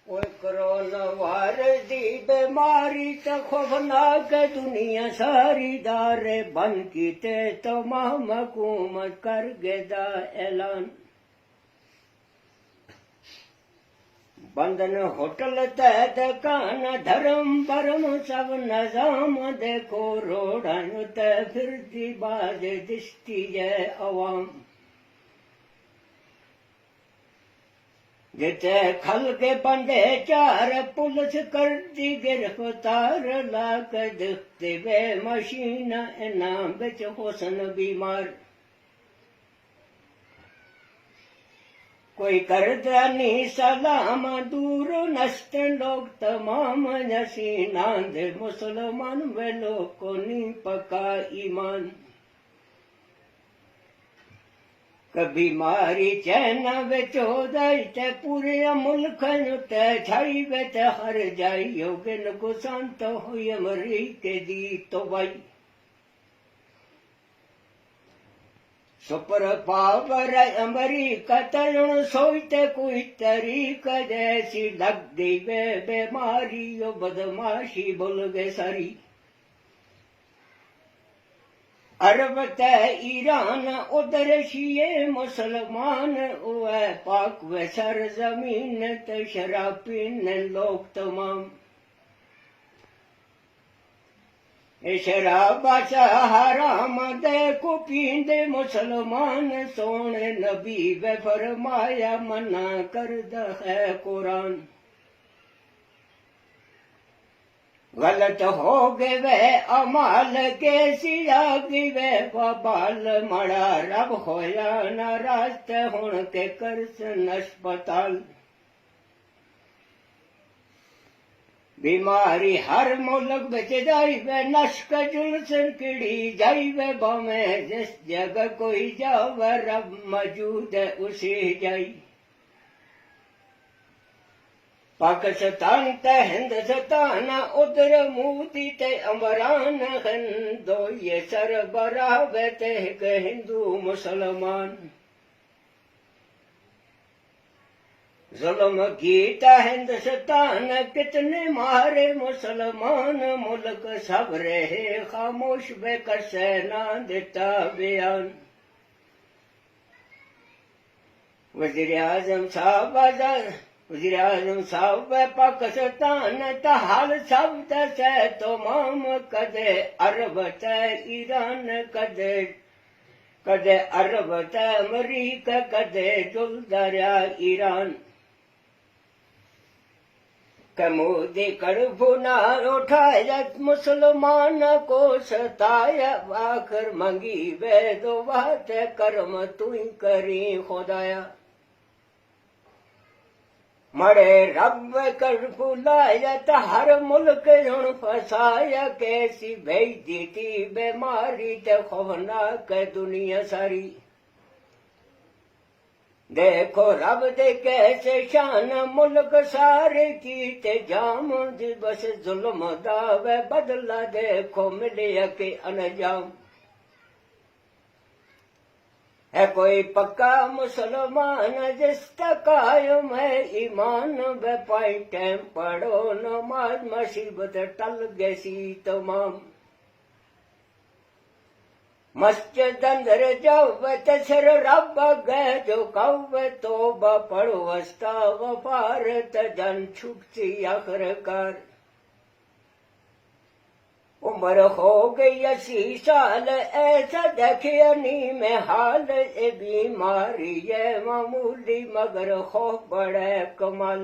Corona virus दी बीमारी तो खौफनाक दुनिया सारी दारे बंद कीते तो हुकूमत कर गेदा ऐलान। बंधन होटल तहत कान धर्म परम सब नजाम देखो रोडन ते फिरती बाज दिश्ती है अवाम। जिते खल के बंदे चार पुलिस कर दी गिरफ्तार लाक दिखते वे मशीन इनाम बिच हुसन बीमार। कोई करदा नहीं सलाम दूर नष्ट लोग तमाम नसी नांद मुसलमान वे लोग को नहीं पका ईमान। कभी मारी चैन वे चौदह ते पूरे मुल्क ते छाई वे ते हर जाई योगिन को संत हुई अमरीके दी तो भाई। सुपर पावर अमरीका तरुण सोचते कोई तरीक जैसी लग गई वे बीमारी यो बदमाशी भूल गए सारी। अरब ते ईरान उधर शिये मुसलमान वह पाक व सर जमीन ते शराब पीने लोग तमाम। शराब हराम देखो पींदे मुसलमान सोने नबी व फरमाया मना करदा है कुरान। गलत हो गए वे अमाल के सियागी वे वबाल मड़ा रब होया नाराज हुण के करसन अस्पताल। बीमारी हर मुल्क बिच जाई वे नश्क जुलसन किड़ी जाई वे बमे जिस जगह कोई जावे रब मौजूद है उसी जाई। पाकिस्तान ते हिंदुस्तान उधर मोदी ते इमरान दो ये सरबराह वे ते हिंदू मुसलमान। जुल्म कीता हिंदुस्तान कितने मारे मुसलमान मुल्क सब रहे खामोश बेकसे ना देता बयान। वज़ीर आज़म साहब पाकिस्तान हाल सब दसे तो माम कदे अरब ते ईरान कदे अरब ते अमरीका कदे जुल दरिया ईरान। मोदी कड़बू ना उठाया मुसलमान को सताया आखिर मंगी वे दो बात कर्म तू करी खुदाया। मरे रब कर बुलाया तो हर मुल्क हुण फसाया कैसी भेज दी थी बीमारी ते खौफनाक दुनिया सारी। देखो रब दे कैसे शान मुल्क सारे की ते जाम बस जुल्म दा वे बदला देखो मिले के अनजाम। है कोई पक्का मुसलमान जिस कायम है ईमान वे पाई टाइम पढ़ो नमाज मुसीबत टल गई तमाम। मस्जिद अंदर जाओ तसर रब गए जो कौ तोबा पढ़ो अस्तग़फ़ार जन छुटती आखिरकार। उम्र हो गई 80 साल ऐसा देखे नहीं मैं हाल ए बीमारी है मामूली मगर खौफ बड़ा कमाल।